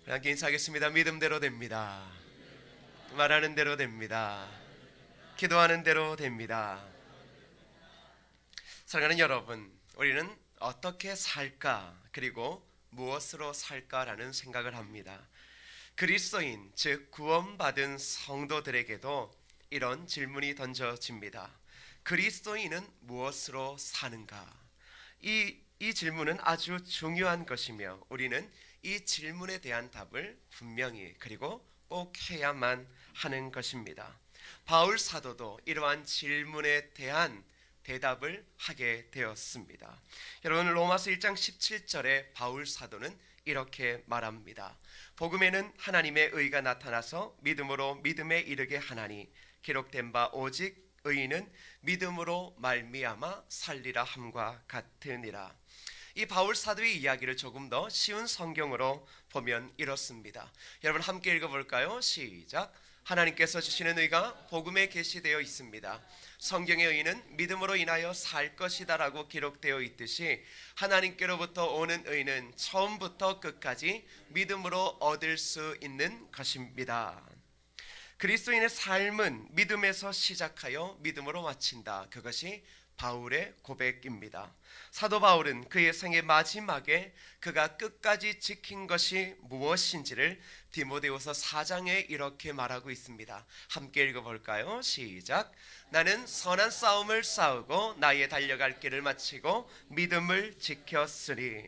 함께 인사하겠습니다. 믿음대로 됩니다. 말하는 대로 됩니다. 기도하는 대로 됩니다. 사랑하는 여러분, 우리는 어떻게 살까, 그리고 무엇으로 살까라는 생각을 합니다. 그리스도인, 즉 구원받은 성도들에게도 이런 질문이 던져집니다. 그리스도인은 무엇으로 사는가? 이 질문은 아주 중요한 것이며 우리는 이 질문에 대한 답을 분명히 그리고 꼭 해야만 하는 것입니다. 바울 사도도 이러한 질문에 대한 대답을 하게 되었습니다. 여러분, 로마서 1장 17절에 바울 사도는 이렇게 말합니다. 복음에는 하나님의 의가 나타나서 믿음으로 믿음에 이르게 하나니 기록된 바 오직 의인은 믿음으로 말미암아 살리라 함과 같으니라. 이 바울 사도의 이야기를 조금 더 쉬운 성경으로 보면 이렇습니다. 여러분 함께 읽어볼까요? 시작. 하나님께서 주시는 의가 복음에 계시되어 있습니다. 성경의 의는 믿음으로 인하여 살 것이다 라고 기록되어 있듯이 하나님께로부터 오는 의는 처음부터 끝까지 믿음으로 얻을 수 있는 것입니다. 그리스도인의 삶은 믿음에서 시작하여 믿음으로 마친다. 그것이 바울의 고백입니다. 사도 바울은 그의 생의 마지막에 그가 끝까지 지킨 것이 무엇인지를 디모데후서 4장에 이렇게 말하고 있습니다. 함께 읽어볼까요? 시작. 나는 선한 싸움을 싸우고 나의 달려갈 길을 마치고 믿음을 지켰으니.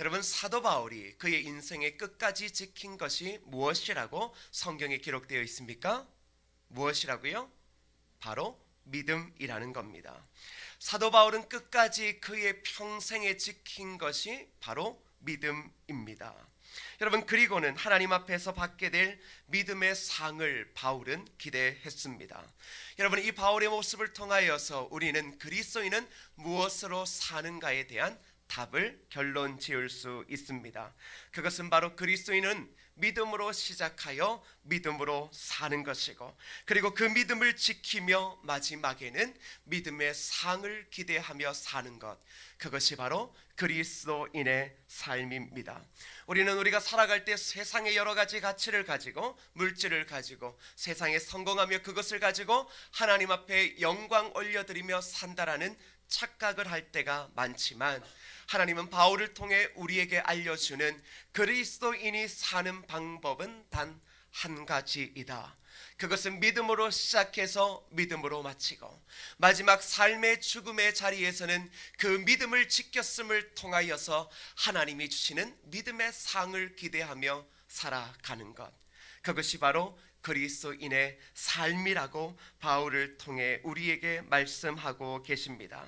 여러분, 사도 바울이 그의 인생의 끝까지 지킨 것이 무엇이라고 성경에 기록되어 있습니까? 무엇이라고요? 바로 믿음이라는 겁니다. 사도 바울은 끝까지 그의 평생에 지킨 것이 바로 믿음입니다. 여러분, 그리고는 하나님 앞에서 받게 될 믿음의 상을 바울은 기대했습니다. 여러분, 이 바울의 모습을 통하여서 우리는 그리스도인은 무엇으로 사는가에 대한 답을 결론 지을 수 있습니다. 그것은 바로 그리스도인은 믿음으로 시작하여 믿음으로 사는 것이고, 그리고 그 믿음을 지키며 마지막에는 믿음의 상을 기대하며 사는 것, 그것이 바로 그리스도인의 삶입니다. 우리가 살아갈 때 세상의 여러 가지 가치를 가지고, 물질을 가지고, 세상에 성공하며 그것을 가지고 하나님 앞에 영광 올려드리며 산다라는 착각을 할 때가 많지만, 하나님은 바울을 통해 우리에게 알려주는 그리스도인이 사는 방법은 단 한 가지이다. 그것은 믿음으로 시작해서 믿음으로 마치고, 마지막 삶의 죽음의 자리에서는 그 믿음을 지켰음을 통하여서 하나님이 주시는 믿음의 상을 기대하며 살아가는 것, 그것이 바로 그리스도인의 삶이라고 바울을 통해 우리에게 말씀하고 계십니다.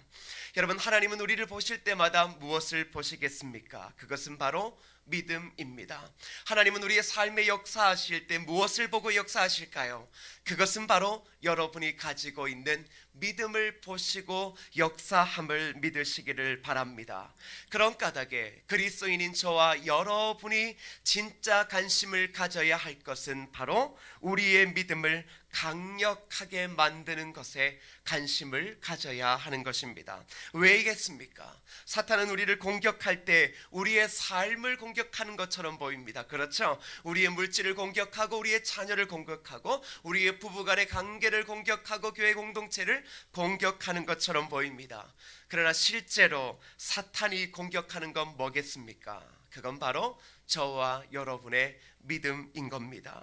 여러분, 하나님은 우리를 보실 때마다 무엇을 보시겠습니까? 그것은 바로 믿음입니다. 하나님은 우리의 삶에 역사하실 때 무엇을 보고 역사하실까요? 그것은 바로 여러분이 가지고 있는 믿음을 보시고 역사함을 믿으시기를 바랍니다. 그런 까닭에 그리스도인인 저와 여러분이 진짜 관심을 가져야 할 것은 바로 우리의 믿음을 강력하게 만드는 것에 관심을 가져야 하는 것입니다. 왜이겠습니까? 사탄은 우리를 공격할 때 우리의 삶을 공격하는 것처럼 보입니다. 그렇죠? 우리의 물질을 공격하고, 우리의 자녀를 공격하고, 우리의 부부간의 관계를 공격하고, 교회 공동체를 공격하는 것처럼 보입니다. 그러나 실제로 사탄이 공격하는 건 뭐겠습니까? 그건 바로 저와 여러분의 믿음인 겁니다.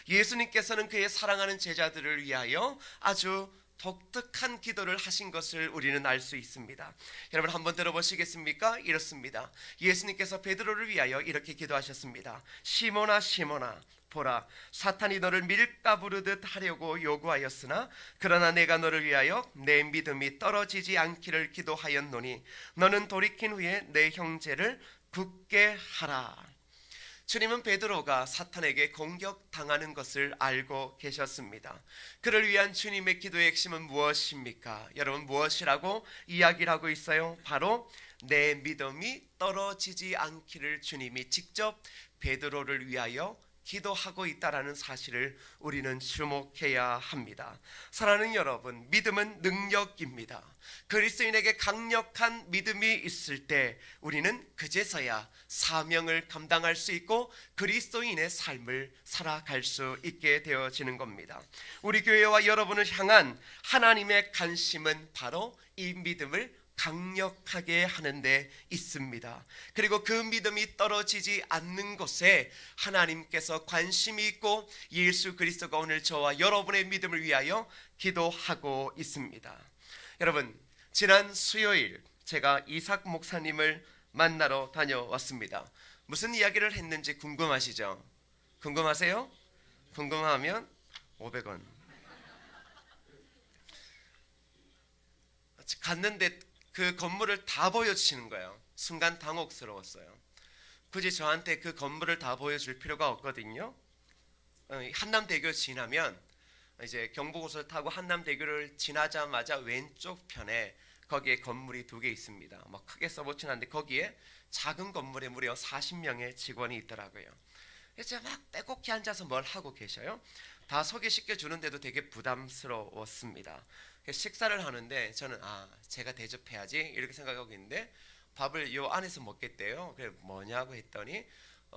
예수님께서는 그의 사랑하는 제자들을 위하여 아주 독특한 기도를 하신 것을 우리는 알 수 있습니다. 여러분 한번 들어보시겠습니까? 이렇습니다. 예수님께서 베드로를 위하여 이렇게 기도하셨습니다. 시몬아 시몬아, 보라, 사탄이 너를 밀가 부르듯 하려고 요구하였으나 그러나 내가 너를 위하여 내 믿음이 떨어지지 않기를 기도하였노니 너는 돌이킨 후에 내 형제를 굳게 하라. 주님은 베드로가 사탄에게 공격당하는 것을 알고 계셨습니다. 그를 위한 주님의 기도의 핵심은 무엇입니까? 여러분, 무엇이라고 이야기를 하고 있어요? 바로 내 믿음이 떨어지지 않기를 주님이 직접 베드로를 위하여 기도하고 있다라는 사실을 우리는 주목해야 합니다. 사랑하는 여러분, 믿음은 능력입니다. 그리스도인에게 강력한 믿음이 있을 때 우리는 그제서야 사명을 감당할 수 있고 그리스도인의 삶을 살아갈 수 있게 되어지는 겁니다. 우리 교회와 여러분을 향한 하나님의 관심은 바로 이 믿음을 강력하게 하는 데 있습니다. 그리고 그 믿음이 떨어지지 않는 곳에 하나님께서 관심이 있고 예수 그리스도가 오늘 저와 여러분의 믿음을 위하여 기도하고 있습니다. 여러분, 지난 수요일 제가 이삭 목사님을 만나러 다녀왔습니다. 무슨 이야기를 했는지 궁금하시죠? 궁금하세요? 궁금하면 500원. 갔는데 그 건물을 다 보여주시는 거예요. 순간 당혹스러웠어요. 굳이 저한테 그 건물을 다 보여줄 필요가 없거든요. 한남대교 지나면 이제 경부고속을 타고 한남대교를 지나자마자 왼쪽 편에 거기에 건물이 2개 있습니다. 뭐 크게 써보진 않는데 거기에 작은 건물에 무려 40명의 직원이 있더라고요. 그래서 막 빼곡히 앉아서 뭘 하고 계셔요. 다 소개시켜 주는데도 되게 부담스러웠습니다. 식사를 하는데 저는 제가 대접해야지 이렇게 생각하고 있는데 밥을 요 안에서 먹겠대요. 그래 뭐냐고 했더니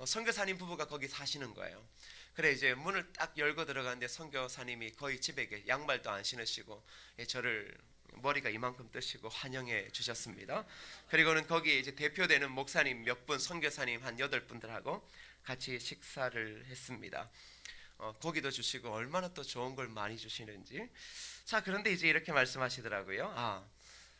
선교사님 부부가 거기 사시는 거예요. 그래 이제 문을 딱 열고 들어가는데 선교사님이 거의 집에 양말도 안 신으시고 저를 머리가 이만큼 뜨시고 환영해 주셨습니다. 그리고는 거기에 이제 대표되는 목사님 몇 분, 선교사님 한 8분들하고 같이 식사를 했습니다. 고기도 주시고 얼마나 또 좋은 걸 많이 주시는지. 자, 그런데 이제 이렇게 말씀하시더라고요.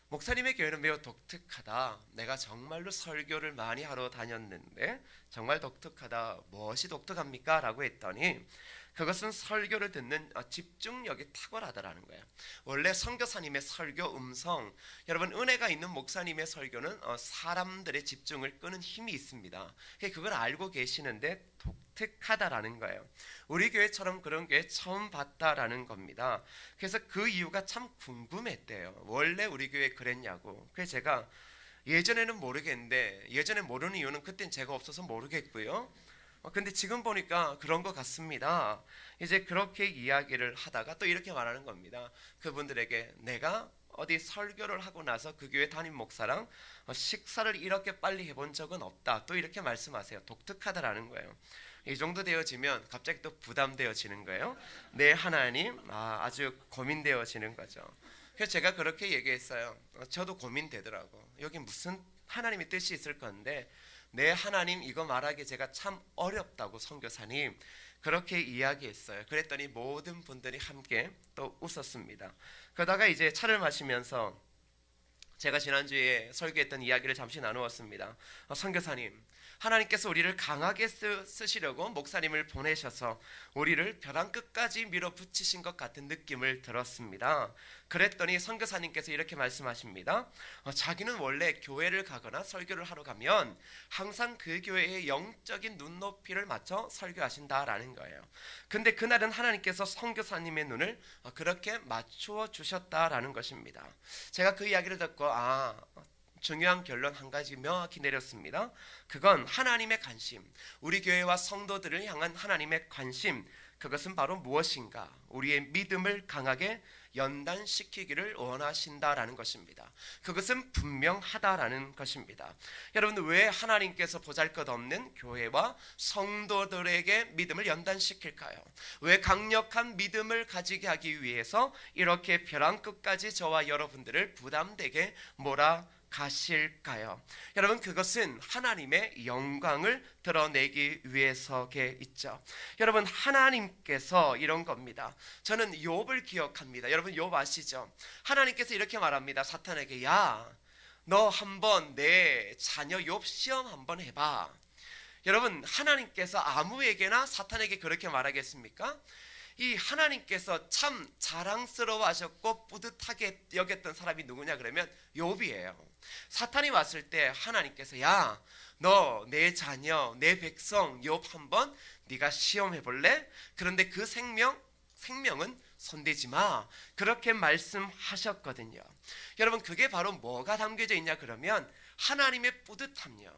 목사님의 교회는 매우 독특하다. 내가 정말로 설교를 많이 하러 다녔는데 정말 독특하다. 무엇이 독특합니까? 라고 했더니 그것은 설교를 듣는 집중력이 탁월하다라는 거예요. 원래 선교사님의 설교 음성, 여러분 은혜가 있는 목사님의 설교는 사람들의 집중을 끄는 힘이 있습니다. 그걸 알고 계시는데 독특하다라는 거예요. 우리 교회처럼 그런 교회 처음 봤다라는 겁니다. 그래서 그 이유가 참 궁금했대요. 원래 우리 교회 그랬냐고. 그래서 제가 예전에는 모르겠는데, 예전에 모르는 이유는 그땐 제가 없어서 모르겠고요. 근데 지금 보니까 그런 것 같습니다. 이제 그렇게 이야기를 하다가 또 이렇게 말하는 겁니다. 그분들에게 내가 어디 설교를 하고 나서 그 교회 담임 목사랑 식사를 이렇게 빨리 해본 적은 없다. 또 이렇게 말씀하세요. 독특하다라는 거예요. 이 정도 되어지면 갑자기 또 부담되어지는 거예요. 내 하나님, 아주 고민되어지는 거죠. 그래서 제가 그렇게 얘기했어요. 저도 고민되더라고. 여기 무슨 하나님의 뜻이 있을 건데 내 하나님 이거 말하기 제가 참 어렵다고 선교사님 그렇게 이야기했어요. 그랬더니 모든 분들이 함께 또 웃었습니다. 그러다가 이제 차를 마시면서 제가 지난주에 설교했던 이야기를 잠시 나누었습니다. 선교사님, 하나님께서 우리를 강하게 쓰시려고 목사님을 보내셔서 우리를 벼랑 끝까지 밀어붙이신 것 같은 느낌을 들었습니다. 그랬더니 선교사님께서 이렇게 말씀하십니다. 자기는 원래 교회를 가거나 설교를 하러 가면 항상 그 교회의 영적인 눈높이를 맞춰 설교하신다라는 거예요. 근데 그날은 하나님께서 선교사님의 눈을 그렇게 맞추어 주셨다라는 것입니다. 제가 그 이야기를 듣고 중요한 결론 한 가지 명확히 내렸습니다. 그건 하나님의 관심, 우리 교회와 성도들을 향한 하나님의 관심, 그것은 바로 무엇인가? 우리의 믿음을 강하게 연단시키기를 원하신다라는 것입니다. 그것은 분명하다라는 것입니다. 여러분, 왜 하나님께서 보잘것없는 교회와 성도들에게 믿음을 연단시킬까요? 왜 강력한 믿음을 가지게 하기 위해서 이렇게 벼랑 끝까지 저와 여러분들을 부담되게 몰아가실까요? 여러분, 그것은 하나님의 영광을 드러내기 위해서게 있죠. 여러분, 하나님께서 이런 겁니다. 저는 욥을 기억합니다. 여러분, 욥 아시죠? 하나님께서 이렇게 말합니다. 사탄에게, 야, 너 한번 내 자녀 욥 시험 한번 해봐. 여러분, 하나님께서 아무에게나 사탄에게 그렇게 말하겠습니까? 이 하나님께서 참 자랑스러워하셨고 뿌듯하게 여겼던 사람이 누구냐 그러면 욥이에요. 사탄이 왔을 때 하나님께서, 야, 너 내 자녀 내 백성 욥 한번 네가 시험해 볼래? 그런데 그 생명은 손대지 마, 그렇게 말씀하셨거든요. 여러분, 그게 바로 뭐가 담겨져 있냐 그러면 하나님의 뿌듯함요,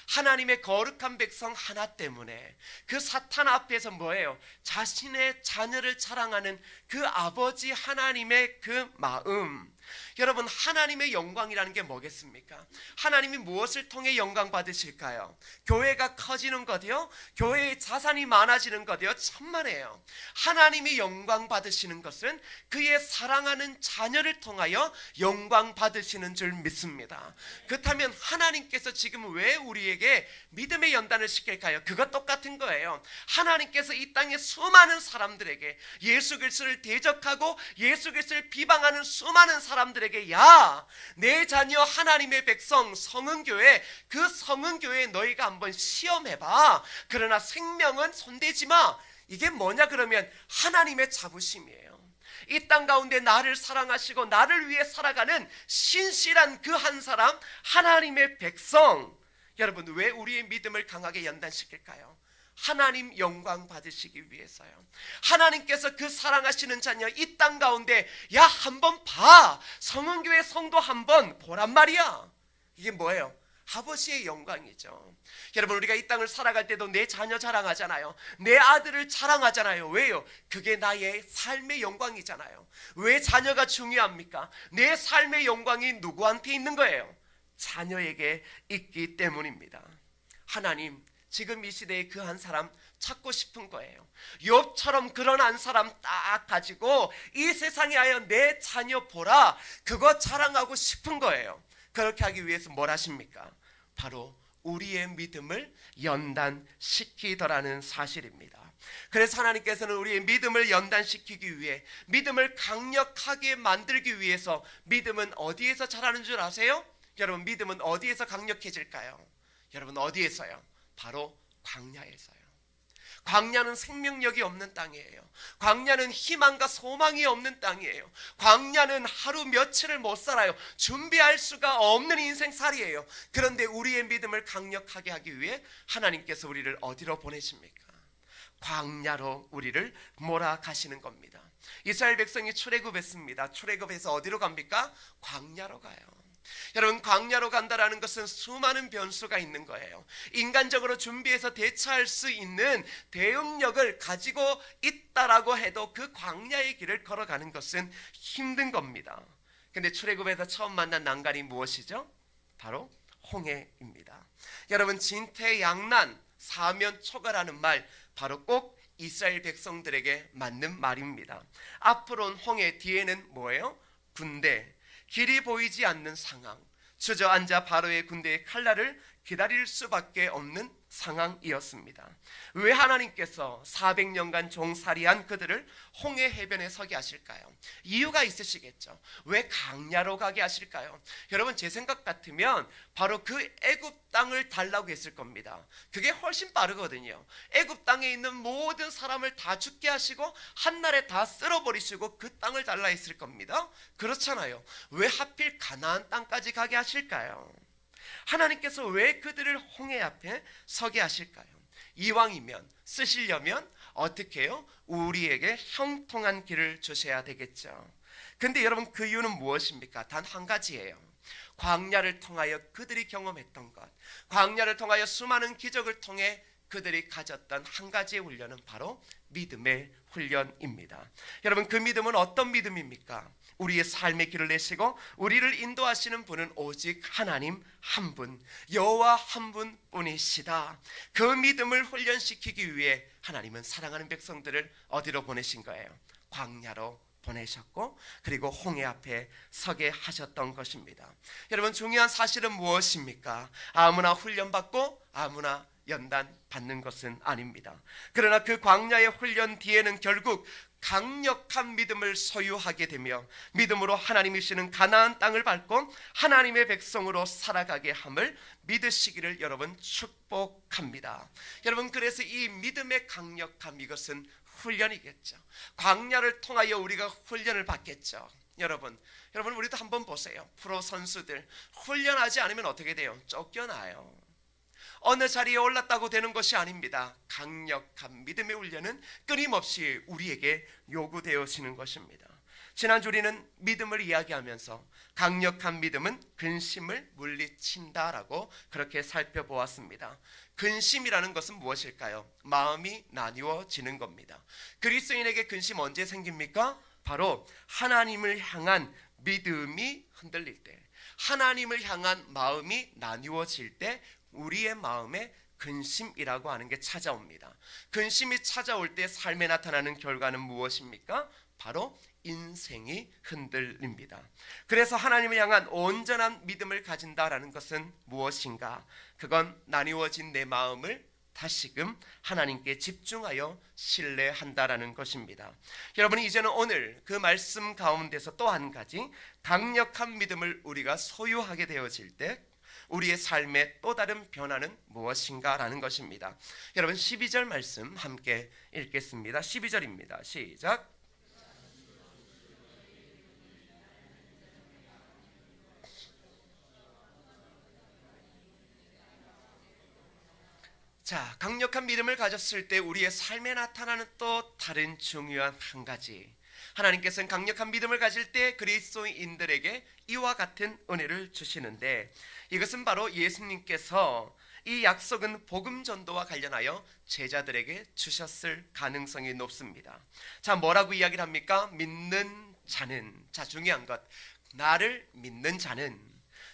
하나님의 거룩한 백성 하나 때문에 그 사탄 앞에서 뭐예요? 자신의 자녀를 자랑하는 그 아버지 하나님의 그 마음. 여러분, 하나님의 영광이라는 게 뭐겠습니까? 하나님이 무엇을 통해 영광 받으실까요? 교회가 커지는 것이요, 교회의 자산이 많아지는 것이요, 천만에요. 하나님이 영광 받으시는 것은 그의 사랑하는 자녀를 통하여 영광 받으시는 줄 믿습니다. 그렇다면 하나님께서 지금 왜 우리에게 믿음의 연단을 시킬까요? 그것 똑같은 거예요. 하나님께서 이 땅의 수많은 사람들에게 예수 그리스도를 대적하고 예수 그리스도를 비방하는 수많은 사람들에게, 야, 내 자녀 하나님의 백성 성은교회, 그 성은교회에 너희가 한번 시험해봐. 그러나 생명은 손대지 마. 이게 뭐냐 그러면 하나님의 자부심이에요. 이 땅 가운데 나를 사랑하시고 나를 위해 살아가는 신실한 그 한 사람, 하나님의 백성. 여러분, 왜 우리의 믿음을 강하게 연단시킬까요? 하나님 영광 받으시기 위해서요. 하나님께서 그 사랑하시는 자녀 이 땅 가운데, 야, 한번 봐. 성은교회 성도 한번 보란 말이야. 이게 뭐예요? 아버지의 영광이죠. 여러분, 우리가 이 땅을 살아갈 때도 내 자녀 자랑하잖아요. 내 아들을 자랑하잖아요. 왜요? 그게 나의 삶의 영광이잖아요. 왜 자녀가 중요합니까? 내 삶의 영광이 누구한테 있는 거예요? 자녀에게 있기 때문입니다. 하나님, 지금 이 시대에 그 한 사람 찾고 싶은 거예요. 욥처럼 그런 한 사람 딱 가지고 이 세상에 하여 내 자녀 보라, 그거 자랑하고 싶은 거예요. 그렇게 하기 위해서 뭘 하십니까? 바로 우리의 믿음을 연단시키더라는 사실입니다. 그래서 하나님께서는 우리의 믿음을 연단시키기 위해, 믿음을 강력하게 만들기 위해서, 믿음은 어디에서 자라는 줄 아세요? 여러분, 믿음은 어디에서 강력해질까요? 여러분, 어디에서요? 바로 광야에서요. 광야는 생명력이 없는 땅이에요. 광야는 희망과 소망이 없는 땅이에요. 광야는 하루 며칠을 못 살아요. 준비할 수가 없는 인생살이에요. 그런데 우리의 믿음을 강력하게 하기 위해 하나님께서 우리를 어디로 보내십니까? 광야로 우리를 몰아가시는 겁니다. 이스라엘 백성이 출애굽했습니다. 출애굽해서 어디로 갑니까? 광야로 가요. 여러분, 광야로 간다라는 것은 수많은 변수가 있는 거예요. 인간적으로 준비해서 대처할 수 있는 대응력을 가지고 있다라고 해도 그 광야의 길을 걸어가는 것은 힘든 겁니다. 근데 출애굽에서 처음 만난 난간이 무엇이죠? 바로 홍해입니다. 여러분, 진퇴양난, 사면초가라는 말, 바로 꼭 이스라엘 백성들에게 맞는 말입니다. 앞으로 온 홍해, 뒤에는 뭐예요? 군대, 길이 보이지 않는 상황, 주저앉아 바로의 군대의 칼날을 기다릴 수밖에 없는 상황이었습니다. 왜 하나님께서 400년간 종살이한 그들을 홍해 해변에 서게 하실까요? 이유가 있으시겠죠. 왜 광야로 가게 하실까요? 여러분, 제 생각 같으면 바로 그 애굽 땅을 달라고 했을 겁니다. 그게 훨씬 빠르거든요. 애굽 땅에 있는 모든 사람을 다 죽게 하시고 한날에 다 쓸어버리시고 그 땅을 달라 했을 겁니다. 그렇잖아요. 왜 하필 가나안 땅까지 가게 하실까요? 하나님께서 왜 그들을 홍해 앞에 서게 하실까요? 이왕이면, 쓰시려면 어떻게 해요? 우리에게 형통한 길을 주셔야 되겠죠. 근데 여러분, 그 이유는 무엇입니까? 단 한 가지예요. 광야를 통하여 그들이 경험했던 것, 광야를 통하여 수많은 기적을 통해 그들이 가졌던 한 가지의 훈련은 바로 믿음의 훈련입니다. 여러분, 그 믿음은 어떤 믿음입니까? 우리의 삶의 길을 내시고 우리를 인도하시는 분은 오직 하나님 한 분, 여호와 한 분뿐이시다. 그 믿음을 훈련시키기 위해 하나님은 사랑하는 백성들을 어디로 보내신 거예요? 광야로 보내셨고, 그리고 홍해 앞에 서게 하셨던 것입니다. 여러분, 중요한 사실은 무엇입니까? 아무나 훈련받고 아무나 연단 받는 것은 아닙니다. 그러나 그 광야의 훈련 뒤에는 결국 강력한 믿음을 소유하게 되며 믿음으로 하나님이시는 가나안 땅을 밟고 하나님의 백성으로 살아가게 함을 믿으시기를 여러분 축복합니다. 여러분, 그래서 이 믿음의 강력함, 이것은 훈련이겠죠. 광야를 통하여 우리가 훈련을 받겠죠. 여러분 우리도 한번 보세요. 프로 선수들 훈련하지 않으면 어떻게 돼요? 쫓겨나요. 어느 자리에 올랐다고 되는 것이 아닙니다. 강력한 믿음의 훈련은 끊임없이 우리에게 요구되어지는 것입니다. 지난주 우리는 믿음을 이야기하면서 강력한 믿음은 근심을 물리친다라고 그렇게 살펴보았습니다. 근심이라는 것은 무엇일까요? 마음이 나뉘어지는 겁니다. 그리스도인에게 근심 언제 생깁니까? 바로 하나님을 향한 믿음이 흔들릴 때, 하나님을 향한 마음이 나뉘어질 때 우리의 마음에 근심이라고 하는 게 찾아옵니다. 근심이 찾아올 때 삶에 나타나는 결과는 무엇입니까? 바로 인생이 흔들립니다. 그래서 하나님을 향한 온전한 믿음을 가진다라는 것은 무엇인가? 그건 나뉘어진 내 마음을 다시금 하나님께 집중하여 신뢰한다라는 것입니다. 여러분, 이제는 오늘 그 말씀 가운데서 또 한 가지 강력한 믿음을 우리가 소유하게 되어질 때 우리의 삶의 또 다른 변화는 무엇인가라는 것입니다. 여러분, 12절 말씀 함께 읽겠습니다. 12절입니다. 시작. 자, 강력한 믿음을 가졌을 때 우리의 삶에 나타나는 또 다른 중요한 한 가지, 하나님께서는 강력한 믿음을 가질 때 그리스도인들에게 이와 같은 은혜를 주시는데, 이것은 바로 예수님께서 이 약속은 복음 전도와 관련하여 제자들에게 주셨을 가능성이 높습니다. 자, 뭐라고 이야기를 합니까? 믿는 자는, 자, 중요한 것, 나를 믿는 자는,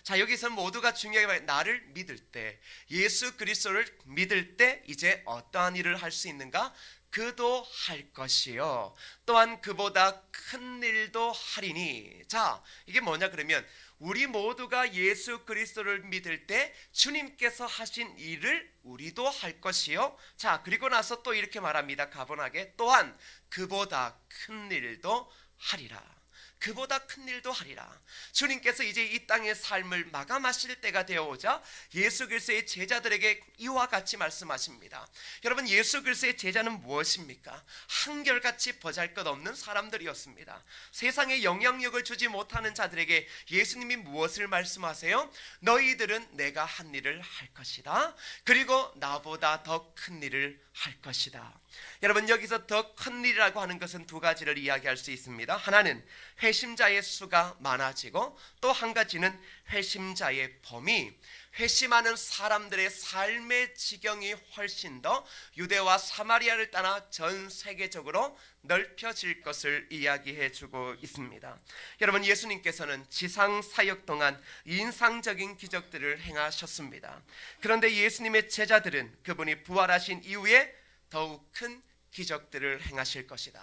자, 여기서 모두가 중요하게 말해, 나를 믿을 때, 예수 그리스도를 믿을 때 이제 어떠한 일을 할 수 있는가? 그도 할 것이요 또한 그보다 큰 일도 하리니. 자, 이게 뭐냐 그러면 우리 모두가 예수 그리스도를 믿을 때 주님께서 하신 일을 우리도 할 것이요, 자, 그리고 나서 또 이렇게 말합니다. 가분하게, 또한 그보다 큰 일도 하리라. 그보다 큰 일도 하리라. 주님께서 이제 이 땅의 삶을 마감하실 때가 되어오자 예수 그리스도의 제자들에게 이와 같이 말씀하십니다. 여러분, 예수 그리스도의 제자는 무엇입니까? 한결같이 보잘것없는 사람들이었습니다. 세상에 영향력을 주지 못하는 자들에게 예수님이 무엇을 말씀하세요? 너희들은 내가 한 일을 할 것이다. 그리고 나보다 더 큰 일을 할 것이다. 여러분, 여기서 더 큰 일이라고 하는 것은 두 가지를 이야기할 수 있습니다. 하나는 회심자의 수가 많아지고, 또 한 가지는 회심자의 범위, 회심하는 사람들의 삶의 지경이 훨씬 더 유대와 사마리아를 떠나 전 세계적으로 넓혀질 것을 이야기해 주고 있습니다. 여러분, 예수님께서는 지상 사역 동안 인상적인 기적들을 행하셨습니다. 그런데 예수님의 제자들은 그분이 부활하신 이후에 더욱 큰 기적들을 행하실 것이다.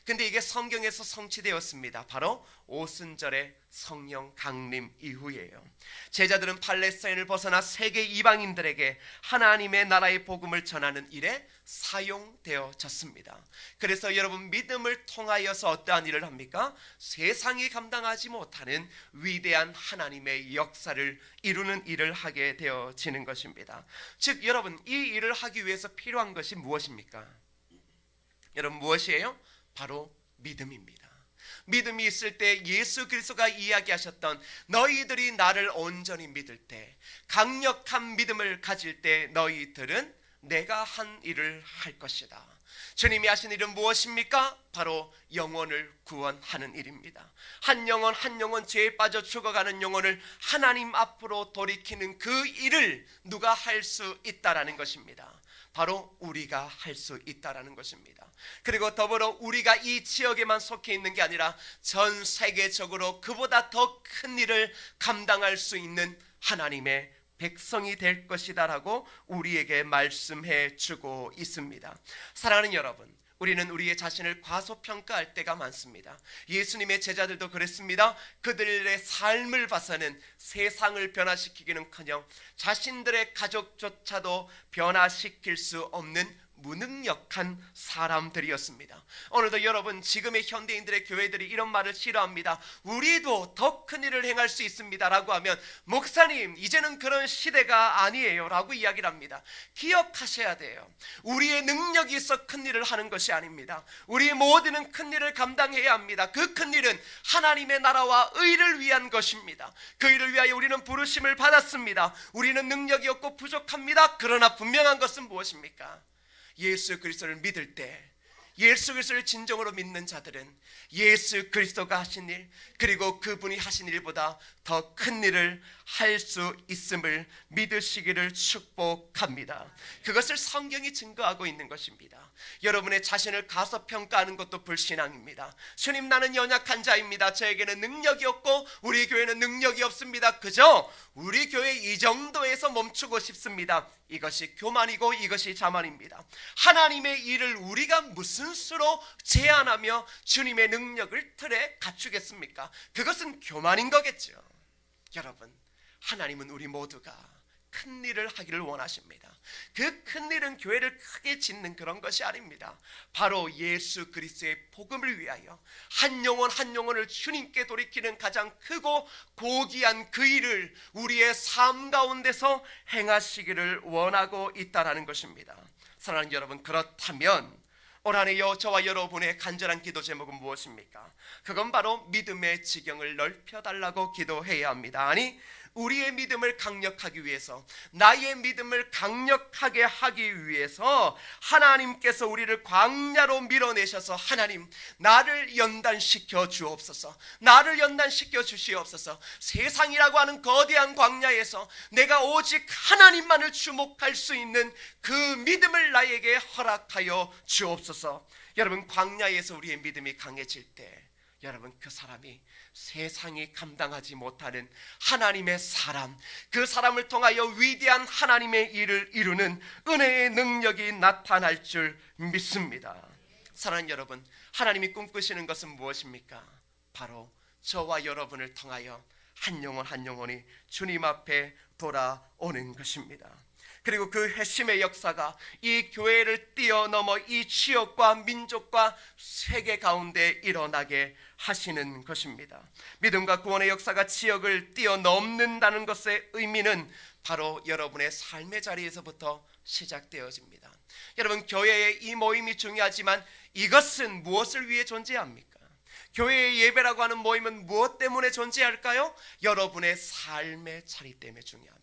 근데 이게 성경에서 성취되었습니다. 바로 오순절의 성령 강림 이후에요. 제자들은 팔레스타인을 벗어나 세계 이방인들에게 하나님의 나라의 복음을 전하는 일에 사용되어졌습니다. 그래서 여러분, 믿음을 통하여서 어떠한 일을 합니까? 세상이 감당하지 못하는 위대한 하나님의 역사를 이루는 일을 하게 되어지는 것입니다. 즉, 여러분, 이 일을 하기 위해서 필요한 것이 무엇입니까? 여러분, 무엇이에요? 바로 믿음입니다. 믿음이 있을 때 예수 그리스도가 이야기하셨던 너희들이 나를 온전히 믿을 때, 강력한 믿음을 가질 때 너희들은 내가 한 일을 할 것이다. 주님이 하신 일은 무엇입니까? 바로 영혼을 구원하는 일입니다. 한 영혼 한 영혼 죄에 빠져 죽어가는 영혼을 하나님 앞으로 돌이키는 그 일을 누가 할 수 있다라는 것입니다. 바로 우리가 할 수 있다라는 것입니다. 그리고 더불어 우리가 이 지역에만 속해 있는 게 아니라 전 세계적으로 그보다 더 큰 일을 감당할 수 있는 하나님의 백성이 될 것이다라고 우리에게 말씀해 주고 있습니다. 사랑하는 여러분, 우리는 우리의 자신을 과소평가할 때가 많습니다. 예수님의 제자들도 그랬습니다. 그들의 삶을 봐서는 세상을 변화시키기는커녕 자신들의 가족조차도 변화시킬 수 없는 무능력한 사람들이었습니다. 오늘도 여러분, 지금의 현대인들의 교회들이 이런 말을 싫어합니다. 우리도 더 큰 일을 행할 수 있습니다 라고 하면, 목사님, 이제는 그런 시대가 아니에요 라고 이야기를 합니다. 기억하셔야 돼요. 우리의 능력이 있어 큰 일을 하는 것이 아닙니다. 우리의 모두는 큰 일을 감당해야 합니다. 그 큰 일은 하나님의 나라와 의를 위한 것입니다. 그 일을 위하여 우리는 부르심을 받았습니다. 우리는 능력이 없고 부족합니다. 그러나 분명한 것은 무엇입니까? 예수 그리스도를 믿을 때 예수 그리스도를 진정으로 믿는 자들은 예수 그리스도가 하신 일, 그리고 그분이 하신 일보다 더 큰 일을 할 수 있음을 믿으시기를 축복합니다. 그것을 성경이 증거하고 있는 것입니다. 여러분의 자신을 가소평가하는 것도 불신앙입니다. 주님, 나는 연약한 자입니다. 저에게는 능력이 없고 우리 교회는 능력이 없습니다. 그저 우리 교회 이 정도에서 멈추고 싶습니다. 이것이 교만이고 이것이 자만입니다. 하나님의 일을 우리가 무슨 수로 제한하며 주님의 능력을 틀에 갖추겠습니까? 그것은 교만인 거겠죠. 여러분, 하나님은 우리 모두가 큰 일을 하기를 원하십니다. 그 큰 일은 교회를 크게 짓는 그런 것이 아닙니다. 바로 예수 그리스도의 복음을 위하여 한 영혼 한 영혼을 주님께 돌이키는 가장 크고 고귀한 그 일을 우리의 삶 가운데서 행하시기를 원하고 있다는 것입니다. 사랑하는 여러분, 그렇다면 올 한해 저와 여러분의 간절한 기도 제목은 무엇입니까? 그건 바로 믿음의 지경을 넓혀달라고 기도해야 합니다. 아니, 우리의 믿음을 강력하기 위해서, 나의 믿음을 강력하게 하기 위해서 하나님께서 우리를 광야로 밀어내셔서 하나님, 나를 연단시켜 주옵소서, 나를 연단시켜 주시옵소서. 세상이라고 하는 거대한 광야에서 내가 오직 하나님만을 주목할 수 있는 그 믿음을 나에게 허락하여 주옵소서. 여러분, 광야에서 우리의 믿음이 강해질 때 여러분, 그 사람이 세상이 감당하지 못하는 하나님의 사람, 그 사람을 통하여 위대한 하나님의 일을 이루는 은혜의 능력이 나타날 줄 믿습니다. 사랑하는 여러분, 하나님이 꿈꾸시는 것은 무엇입니까? 바로 저와 여러분을 통하여 한 영혼 한 영혼이 주님 앞에 돌아오는 것입니다. 그리고 그 회심의 역사가 이 교회를 뛰어넘어 이 지역과 민족과 세계 가운데 일어나게 하시는 것입니다. 믿음과 구원의 역사가 지역을 뛰어넘는다는 것의 의미는 바로 여러분의 삶의 자리에서부터 시작되어집니다. 여러분, 교회의 이 모임이 중요하지만 이것은 무엇을 위해 존재합니까? 교회의 예배라고 하는 모임은 무엇 때문에 존재할까요? 여러분의 삶의 자리 때문에 중요합니다.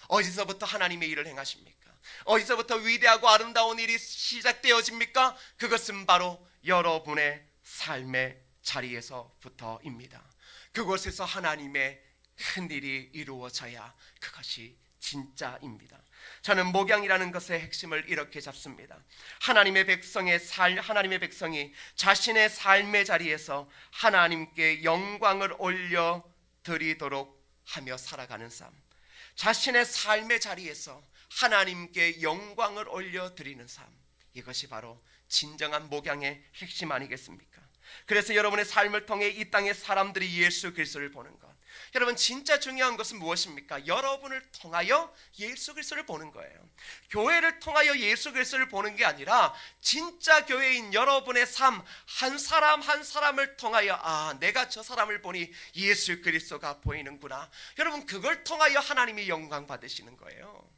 어디서부터 하나님의 일을 행하십니까? 어디서부터 위대하고 아름다운 일이 시작되어집니까? 그것은 바로 여러분의 삶의 자리에서부터입니다. 그곳에서 하나님의 큰 일이 이루어져야 그것이 진짜입니다. 저는 목양이라는 것의 핵심을 이렇게 잡습니다. 하나님의 백성이 자신의 삶의 자리에서 하나님께 영광을 올려 드리도록 하며 살아가는 삶, 자신의 삶의 자리에서 하나님께 영광을 올려드리는 삶, 이것이 바로 진정한 목양의 핵심 아니겠습니까? 그래서 여러분의 삶을 통해 이 땅의 사람들이 예수 그리스도를 보는 것, 여러분, 진짜 중요한 것은 무엇입니까? 여러분을 통하여 예수 그리스도를 보는 거예요. 교회를 통하여 예수 그리스도를 보는 게 아니라 진짜 교회인 여러분의 삶, 한 사람 한 사람을 통하여, 아, 내가 저 사람을 보니 예수 그리스도가 보이는구나. 여러분, 그걸 통하여 하나님이 영광 받으시는 거예요.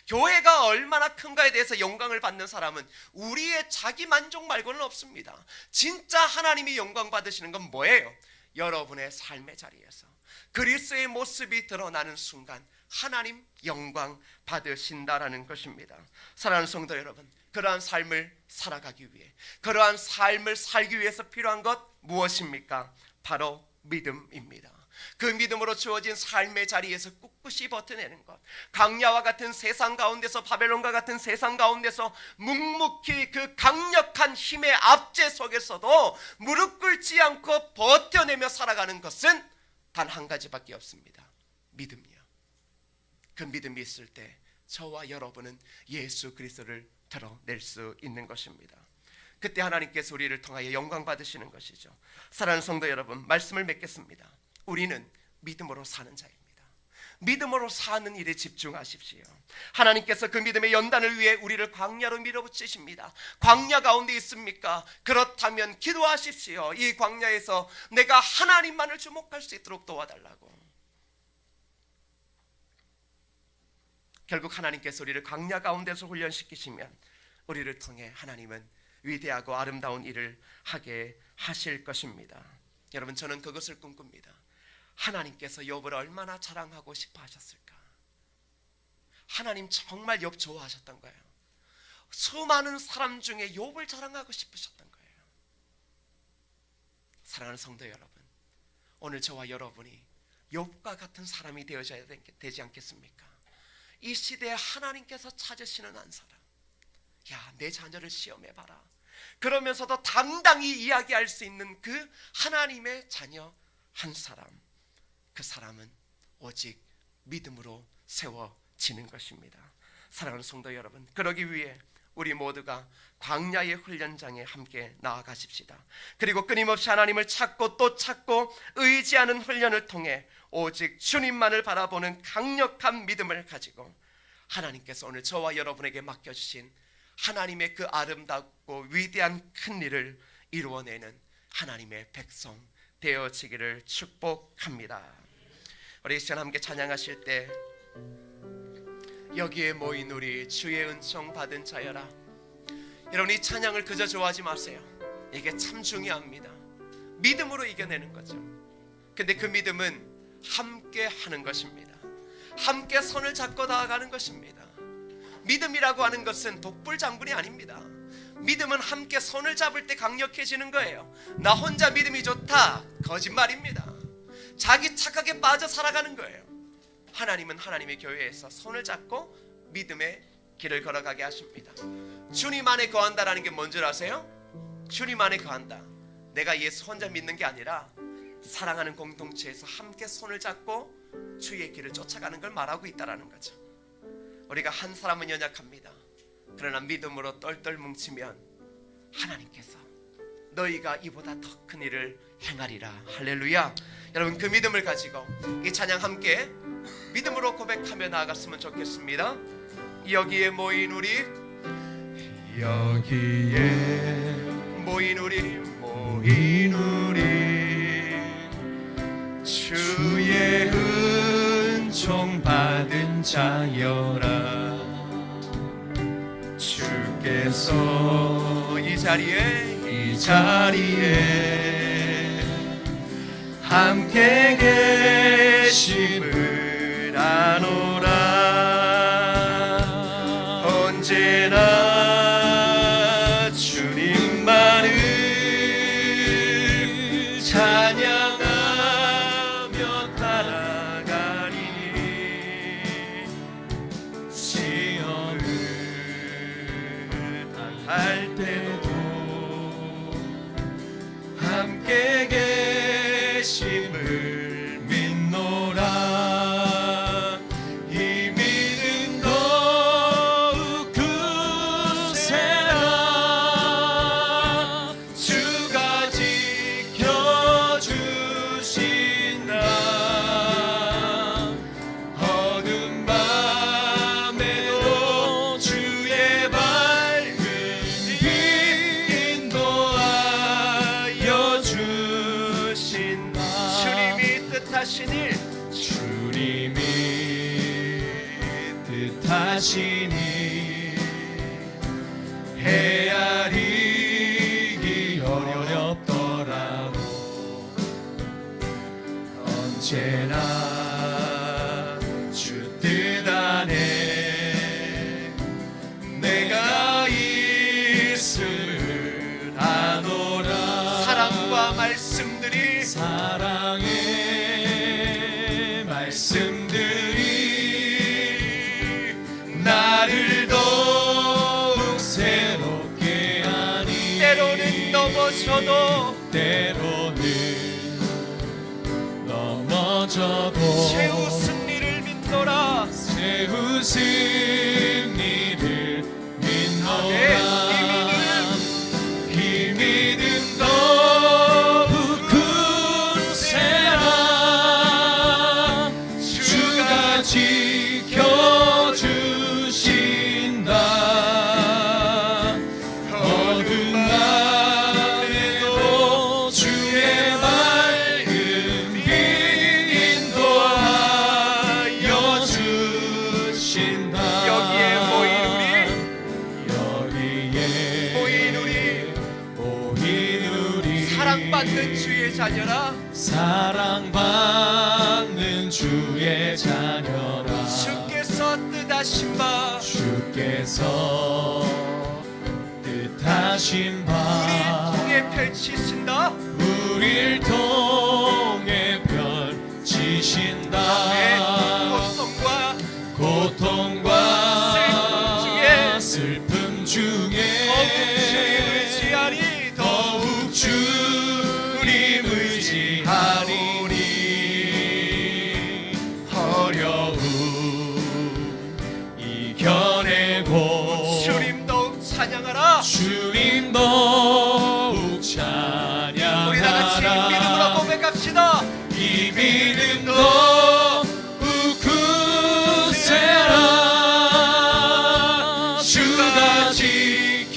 교회가 얼마나 큰가에 대해서 영광을 받는 사람은 우리의 자기 만족 말고는 없습니다. 진짜 하나님이 영광 받으시는 건 뭐예요? 여러분의 삶의 자리에서 그리스도의 모습이 드러나는 순간 하나님 영광 받으신다라는 것입니다. 사랑하는 성도 여러분, 그러한 삶을 살아가기 위해, 그러한 삶을 살기 위해서 필요한 것 무엇입니까? 바로 믿음입니다. 그 믿음으로 주어진 삶의 자리에서 꿋꿋이 버텨내는 것, 광야와 같은 세상 가운데서, 바벨론과 같은 세상 가운데서 묵묵히 그 강력한 힘의 압제 속에서도 무릎 꿇지 않고 버텨내며 살아가는 것은 단 한 가지밖에 없습니다. 믿음이요. 그 믿음이 있을 때 저와 여러분은 예수 그리스도를 드러낼 수 있는 것입니다. 그때 하나님께서 우리를 통하여 영광 받으시는 것이죠. 사랑하는 성도 여러분, 말씀을 맺겠습니다. 우리는 믿음으로 사는 자입니다. 믿음으로 사는 일에 집중하십시오. 하나님께서 그 믿음의 연단을 위해 우리를 광야로 밀어붙이십니다. 광야 가운데 있습니까? 그렇다면 기도하십시오. 이 광야에서 내가 하나님만을 주목할 수 있도록 도와달라고. 결국 하나님께서 우리를 광야 가운데서 훈련시키시면 우리를 통해 하나님은 위대하고 아름다운 일을 하게 하실 것입니다. 여러분, 저는 그것을 꿈꿉니다. 하나님께서 욥을 얼마나 자랑하고 싶어 하셨을까? 하나님 정말 욥 좋아하셨던 거예요. 수많은 사람 중에 욥을 자랑하고 싶으셨던 거예요. 사랑하는 성도 여러분, 오늘 저와 여러분이 욥과 같은 사람이 되어져야 되지 않겠습니까? 이 시대에 하나님께서 찾으시는 한 사람, 야, 내 자녀를 시험해봐라, 그러면서도 당당히 이야기할 수 있는 그 하나님의 자녀 한 사람, 그 사람은 오직 믿음으로 세워지는 것입니다. 사랑하는 성도 여러분, 그러기 위해 우리 모두가 광야의 훈련장에 함께 나아가십시다. 그리고 끊임없이 하나님을 찾고 또 찾고 의지하는 훈련을 통해 오직 주님만을 바라보는 강력한 믿음을 가지고 하나님께서 오늘 저와 여러분에게 맡겨주신 하나님의 그 아름답고 위대한 큰 일을 이루어내는 하나님의 백성 되어지기를 축복합니다. 우리 이 시간 함께 찬양하실 때 여기에 모인 우리 주의 은총 받은 자여라, 여러분 이 찬양을 그저 좋아하지 마세요. 이게 참 중요합니다. 믿음으로 이겨내는 거죠. 근데 그 믿음은 함께 하는 것입니다. 함께 손을 잡고 나아가는 것입니다. 믿음이라고 하는 것은 독불장군이 아닙니다. 믿음은 함께 손을 잡을 때 강력해지는 거예요. 나 혼자 믿음이 좋다, 거짓말입니다. 자기 착각에 빠져 살아가는 거예요. 하나님은 하나님의 교회에서 손을 잡고 믿음의 길을 걸어가게 하십니다. 주님 안에 거한다라는 게 뭔 줄 아세요? 주님 안에 거한다, 내가 예수 혼자 믿는 게 아니라 사랑하는 공동체에서 함께 손을 잡고 주의 길을 쫓아가는 걸 말하고 있다라는 거죠. 우리가 한 사람은 연약합니다. 그러나 믿음으로 똘똘 뭉치면 하나님께서 너희가 이보다 더 큰 일을 행하리라. 할렐루야. 여러분 그 믿음을 가지고 이 찬양 함께 믿음으로 고백하며 나아갔으면 좋겠습니다. 여기에 모인 우리, 여기에 모인 우리, 모인 우리, 주의 은총 받은 자여라. 주께서 이 자리에 함께 계심을 아노라. 언제나 주님만을 찬양하며 따라가리니 시험을 당할 때도 함께 계심을 믿노라. 이 믿음 더욱 굳세라. 주가 지켜주신다. 어두운 밤에도 주의 밝은 빛 인도하여 주신다. 뜻하신 일, 주님이 뜻하신 일 헤아리기 어렵더라도 언제나 주 뜻 안에 내가 있음을 아노라. 사랑과 말씀들이, 사랑의 말씀들이 나를 더욱 새롭게 하니. 때로는 넘어져도 새 웃은 일을 믿노라. 새 웃은 일을 믿노라. 이 믿음 더욱 굳세라. 주가 지켜주신다. 어두운 밤에도 주의 밝은 빛 인도하여 주신다. 여기에 모인 우리, 사랑받는 주의 자녀라. 사랑받는 주의 자녀라. 주께서 뜻하신 바, 주께서 하신 바 통해 펼치신다. 우릴 통해 펼치신다. 고통과 슬픔 중에 더욱 주님 의지하리니 어려움 이겨내고 주님 더욱 찬양하라. 주님 더욱 찬양하라. 우리 다같이 믿음으로 고백합시다. 이 믿음도 굳세라. 주가 지켜주시다.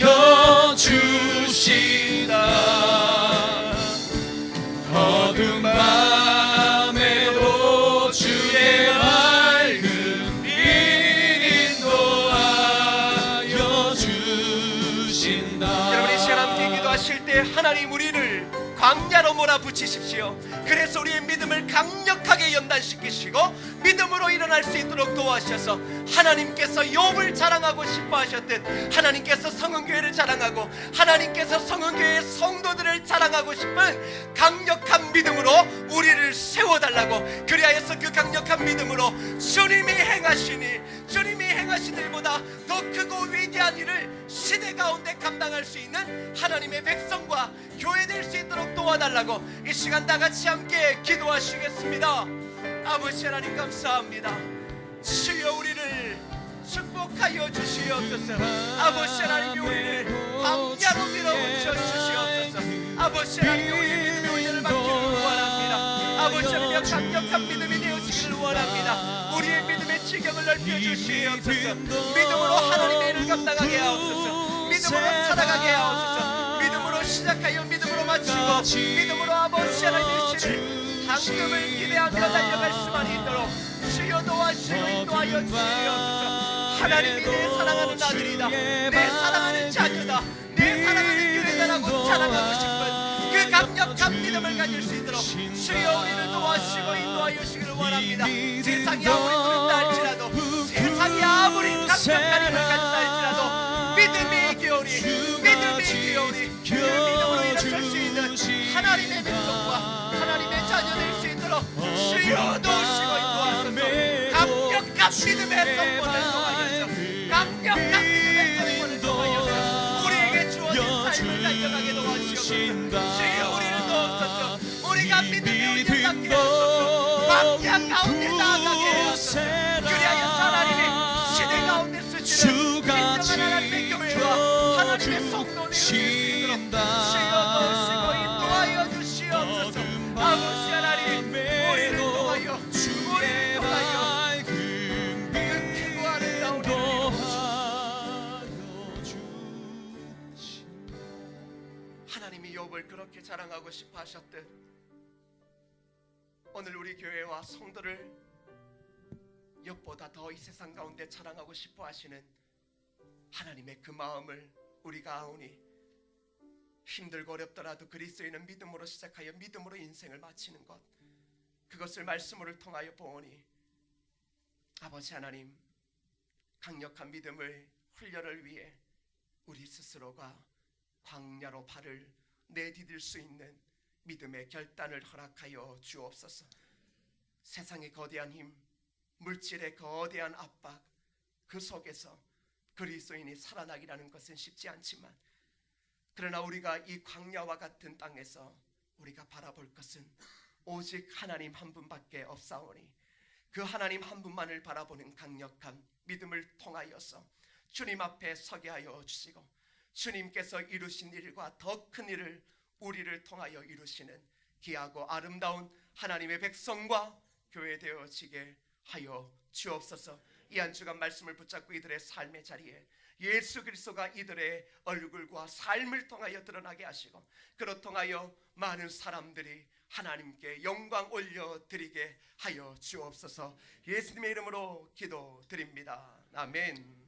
어두운 밤에도 주의 밝은 빛 인도하여 주신다. 여러분 이 시간 함께 기도하실 때 하나님 우리를 광야로 몰아붙이십시오. 그래서 우리의 믿음을 강력하게 연단시키시고 믿음으로 일어날 수 있도록 도와주셔서 하나님께서 욥을 자랑하고 싶어 하셨듯 하나님께서 성은교회를 자랑하고 하나님께서 성은교회의 성도들을 자랑하고 싶은 강력한 믿음으로 우리를 세워달라고, 그리하여서 그 강력한 믿음으로 주님이 행하신 일보다 더 크고 위대한 일을 시대 가운데 감당할 수 있는 하나님의 백성과 교회 될 수 있도록 도와달라고 이 시간 다같이 함께 기도하시겠습니다. 아버지 하나님 감사합니다. 주여 우리를 축복하여 주시옵소서. 아버지 하나님 우리를 광야로 밀어붙여 주시옵소서. 아버지 하나님 우리의 믿음의 온전을 받기를 원합니다. 아버지 하나님 강력한 믿음이 되어지기를 원합니다. 우리의 믿음의 지경을 넓혀 주시옵소서. 믿음으로 하나님의 일을 감당하게 하옵소서. 믿음으로 살아가게 하옵소서. 믿음으로 시작하여 믿음으로 마치고 믿음으로 아버지 하나님의 신을 상금을 기대하며 달려갈 수만 있도록 주여 도와주시고 인도하여 주시옵소서. 하나님이 내 사랑하는 아들이다, 내 사랑하는 자녀다, 내 사랑하는 교회다라고 자랑하고 싶은 그 강력한 믿음을 가질 수 있도록 주여 우리를 도와주시고 인도하여 주시기를 원합니다. 세상이 아무리 두렵다 할지라도, 세상이 아무리 강력한 힘을 가진다 할지라도 믿음이 이기오니 그 믿음으로 일어설 수 있는 하나님의 백성과 하나님의 자녀 될 수 있도록 주여 도우시고 인도하소서. 강력한 믿음의 선포를 통하여서, 강력한 믿음의 선포를 통하여서 우리에게 주어진 삶을 달려가게 도와주시옵소서. 주여 우리를 도우소서. 우리가 믿음의 우리를 닿게 하소서. 광야 가운데 나아가게 하소서. 그리하여서 하나님이 시대 가운데 쓰시는 진정한 하나님의 교회와 하나님의 성도 될 수 있도록 주여 도우시고 인도하여 주시옵소서. 아버지 하나님 우리를 통하여 그 크고 아름다운 일을 하나님이 욥을 그렇게 자랑하고 싶어 하셨듯 오늘 우리 교회와 성도를 욥보다 더 이 세상 가운데 자랑하고 싶어 하시는 하나님의 그 마음을 우리가 아오니 힘들고 어렵더라도 그리스도인은 믿음으로 시작하여 믿음으로 인생을 마치는 것, 그것을 말씀으로 통하여 보오니 아버지 하나님 강력한 믿음을 훈련을 위해 우리 스스로가 광야로 발을 내디딜 수 있는 믿음의 결단을 허락하여 주옵소서. 세상의 거대한 힘, 물질의 거대한 압박, 그 속에서 그리스도인이 살아나기라는 것은 쉽지 않지만, 그러나 우리가 이 광야와 같은 땅에서 우리가 바라볼 것은 오직 하나님 한 분밖에 없사오니 그 하나님 한 분만을 바라보는 강력한 믿음을 통하여서 주님 앞에 서게 하여 주시고, 주님께서 이루신 일과 더 큰 일을 우리를 통하여 이루시는 귀하고 아름다운 하나님의 백성과 교회 되어지게 하여 주옵소서. 이 한 주간 말씀을 붙잡고 이들의 삶의 자리에 예수 그리스도가 이들의 얼굴과 삶을 통하여 드러나게 하시고, 그로 통하여 많은 사람들이 하나님께 영광 올려드리게 하여 주옵소서. 예수님의 이름으로 기도드립니다. 아멘.